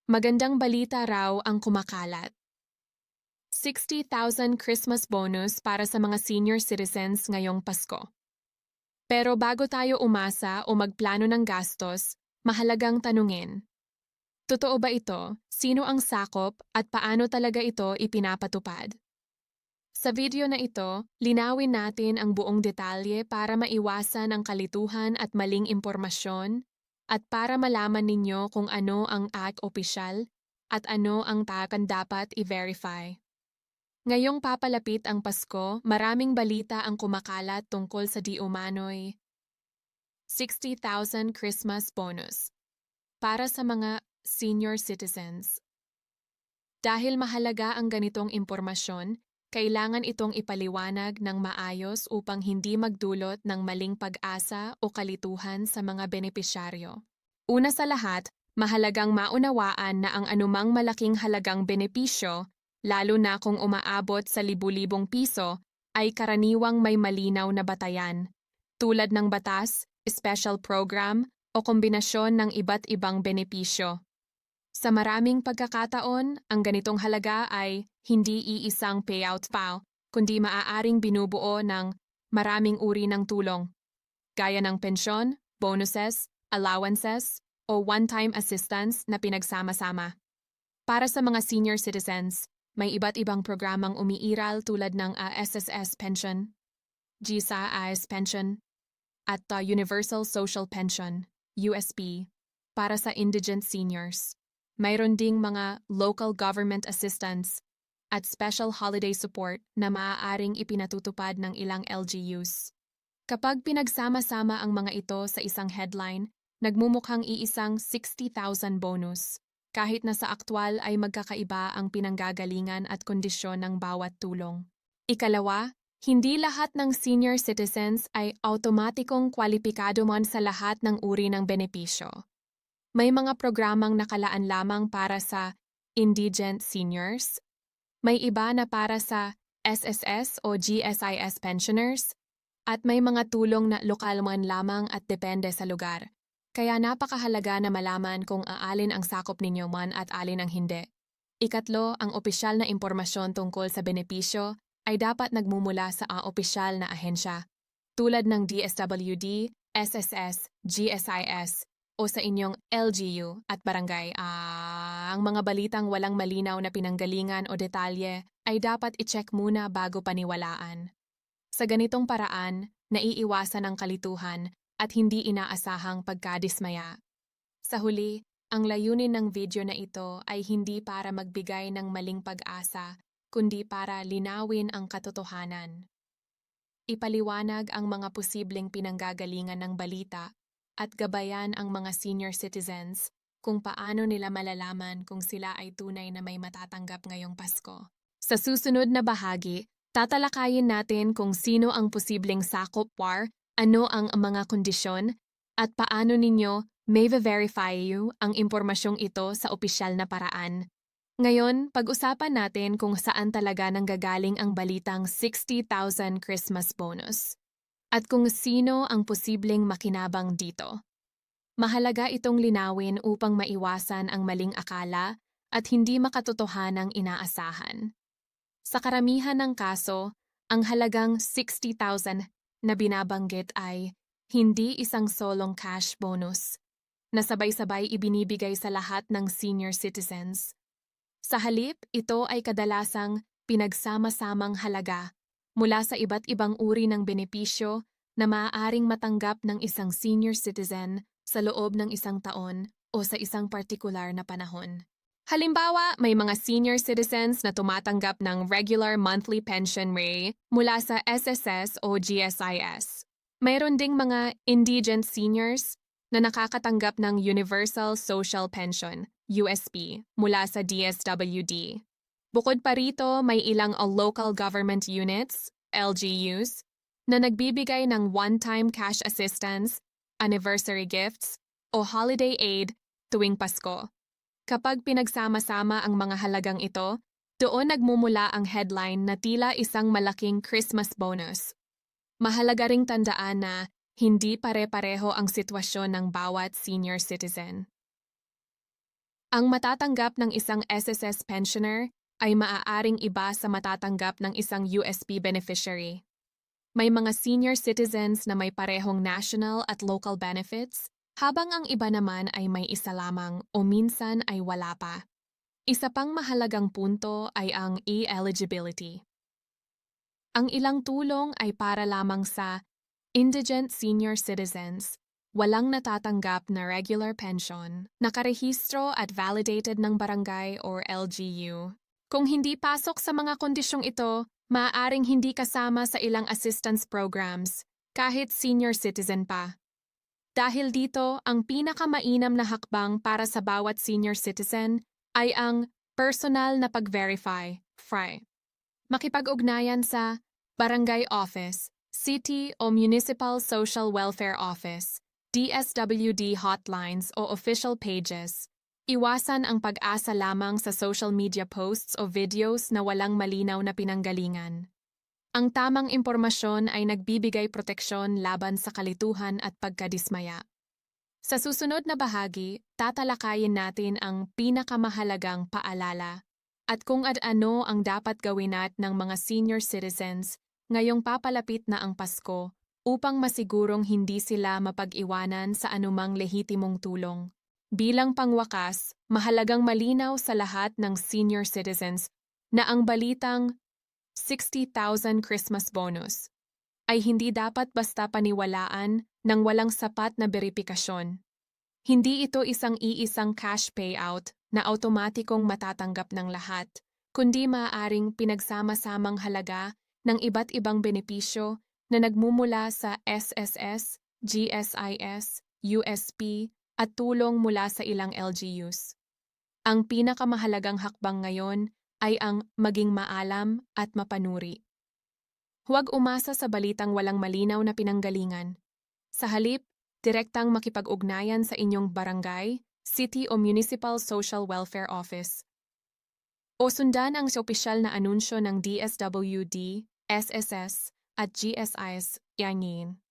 Magandang balita raw ang kumakalat. 60,000 Christmas bonus para sa mga senior citizens ngayong Pasko. Pero bago tayo umasa o magplano ng gastos, mahalagang tanungin. Totoo ba ito? Sino ang sakop at paano talaga ito ipinapatupad? Sa video na ito, linawin natin ang buong detalye para maiwasan ang kalituhan at maling impormasyon at para malaman ninyo kung ano ang act opisyal at ano ang dapat i-verify. Ngayong papalapit ang Pasko, maraming balita ang kumakalat tungkol sa di umano'y 60,000 Christmas bonus para sa mga senior citizens. Dahil mahalaga ang ganitong impormasyon, kailangan itong ipaliwanag ng maayos upang hindi magdulot ng maling pag-asa o kalituhan sa mga benepisyaryo. Una sa lahat, mahalagang maunawaan na ang anumang malaking halagang benepisyo, lalo na kung umaabot sa libu-libong piso, ay karaniwang may malinaw na batayan, tulad ng batas, special program, o kombinasyon ng iba't ibang benepisyo. Sa maraming pagkakataon, ang ganitong halaga ay hindi iisang payout file, kundi maaaring binubuo ng maraming uri ng tulong, gaya ng pensyon, bonuses, allowances, o one-time assistance na pinagsama-sama. Para sa mga senior citizens, may iba't ibang programang umiiral tulad ng SSS pension, GSA-IS pension, at Universal Social Pension, USP, para sa indigent seniors. Mayroon ding mga local government assistance at special holiday support na maaaring ipinatutupad ng ilang LGUs. Kapag pinagsama-sama ang mga ito sa isang headline, nagmumukhang iisang 60,000 bonus, kahit na sa aktwal ay magkakaiba ang pinanggagalingan at kondisyon ng bawat tulong. Ikalawa, hindi lahat ng senior citizens ay automatikong kwalipikado man sa lahat ng uri ng benepisyo. May mga programang nakalaan lamang para sa indigent seniors, may iba na para sa SSS o GSIS pensioners, at may mga tulong na lokal man lamang at depende sa lugar. Kaya napakahalaga na malaman kung aalin ang sakop ninyo man at alin ang hindi. Ikatlo, ang opisyal na impormasyon tungkol sa benepisyo ay dapat nagmumula sa opisyal na ahensya, tulad ng DSWD, SSS, GSIS, o sa inyong LGU at barangay. Ang mga balitang walang malinaw na pinanggalingan o detalye ay dapat i-check muna bago paniwalaan. Sa ganitong paraan, naiiwasan ang kalituhan at hindi inaasahang pagkadismaya. Sa huli, ang layunin ng video na ito ay hindi para magbigay ng maling pag-asa, kundi para linawin ang katotohanan. Ipaliwanag ang mga posibleng pinanggagalingan ng balita at gabayan ang mga senior citizens kung paano nila malalaman kung sila ay tunay na may matatanggap ngayong Pasko. Sa susunod na bahagi, tatalakayin natin kung sino ang posibleng sakop war, ano ang mga kondisyon, at paano ninyo may verify you ang impormasyong ito sa opisyal na paraan. Ngayon, pag-usapan natin kung saan talaga nanggagaling ang balitang 60,000 Christmas bonus at kung sino ang posibleng makinabang dito. Mahalaga itong linawin upang maiwasan ang maling akala at hindi makatotohanang inaasahan. Sa karamihan ng kaso, ang halagang 60,000 na binabanggit ay hindi isang solong cash bonus na sabay-sabay ibinibigay sa lahat ng senior citizens. Sa halip, ito ay kadalasang pinagsama-samang halaga mula sa iba't ibang uri ng benepisyo na maaaring matanggap ng isang senior citizen sa loob ng isang taon o sa isang partikular na panahon. Halimbawa, may mga senior citizens na tumatanggap ng regular monthly pension rate mula sa SSS o GSIS. Mayroon ding mga indigent seniors na nakakatanggap ng Universal Social Pension, USP, mula sa DSWD. Bukod pa rito, may ilang local government units, LGUs, na nagbibigay ng one-time cash assistance, anniversary gifts, o holiday aid tuwing Pasko. Kapag pinagsama-sama ang mga halagang ito, doon nagmumula ang headline na tila isang malaking Christmas bonus. Mahalaga ring tandaan na hindi pare-pareho ang sitwasyon ng bawat senior citizen. Ang matatanggap ng isang SSS pensioner ay maaaring iba sa matatanggap ng isang USP beneficiary. May mga senior citizens na may parehong national at local benefits, habang ang iba naman ay may isa lamang o minsan ay wala pa. Isa pang mahalagang punto ay ang e-eligibility. Ang ilang tulong ay para lamang sa indigent senior citizens, walang natatanggap na regular pension, nakarehistro at validated ng barangay or LGU. Kung hindi pasok sa mga kondisyong ito, maaaring hindi kasama sa ilang assistance programs, kahit senior citizen pa. Dahil dito, ang pinakamainam na hakbang para sa bawat senior citizen ay ang personal na pag-verify, FRI. Makipag-ugnayan sa Barangay Office, City o Municipal Social Welfare Office, DSWD hotlines o official pages. Iwasan ang pag-asa lamang sa social media posts o videos na walang malinaw na pinanggalingan. Ang tamang impormasyon ay nagbibigay proteksyon laban sa kalituhan at pagkadismaya. Sa susunod na bahagi, tatalakayin natin ang pinakamahalagang paalala at kung ano ang dapat gawin ng mga senior citizens ngayong papalapit na ang Pasko upang masigurong hindi sila mapag-iwanan sa anumang lehitimong tulong. Bilang pangwakas, mahalagang malinaw sa lahat ng senior citizens na ang balitang 60,000 Christmas bonus ay hindi dapat basta paniwalaan ng walang sapat na beripikasyon. Hindi ito isang cash payout na automatikong matatanggap ng lahat, kundi maaaring pinagsama-samang halaga ng iba't ibang benepisyo na nagmumula sa SSS, GSIS, USP, at tulong mula sa ilang LGUs. Ang pinakamahalagang hakbang ngayon ay ang maging maalam at mapanuri. Huwag umasa sa balitang walang malinaw na pinanggalingan. Sa halip, direktang makipag-ugnayan sa inyong barangay, city o municipal social welfare office. O sundan ang opisyal na anunsyo ng DSWD, SSS, at GSIS, yanin.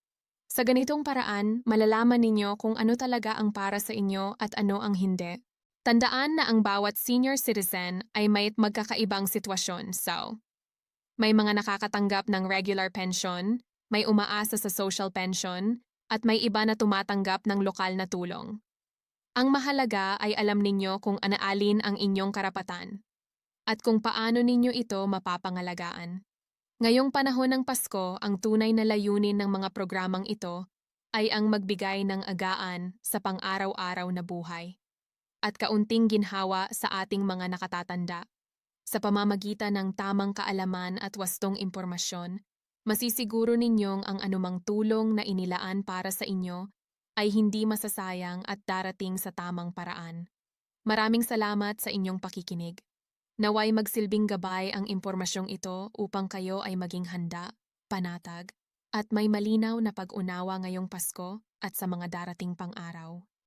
Sa ganitong paraan, malalaman ninyo kung ano talaga ang para sa inyo at ano ang hindi. Tandaan na ang bawat senior citizen ay may magkakaibang sitwasyon, so may mga nakakatanggap ng regular pension, may umaasa sa social pension, at may iba na tumatanggap ng lokal na tulong. Ang mahalaga ay alam ninyo kung alin ang inyong karapatan at kung paano ninyo ito mapapangalagaan. Ngayong panahon ng Pasko, ang tunay na layunin ng mga programang ito ay ang magbigay ng agaan sa pang-araw-araw na buhay at kaunting ginhawa sa ating mga nakatatanda. Sa pamamagitan ng tamang kaalaman at wastong impormasyon, masisiguro ninyong ang anumang tulong na inilaan para sa inyo ay hindi masasayang at darating sa tamang paraan. Maraming salamat sa inyong pakikinig. Naway magsilbing gabay ang impormasyong ito upang kayo ay maging handa, panatag, at may malinaw na pag-unawa ngayong Pasko at sa mga darating pang araw.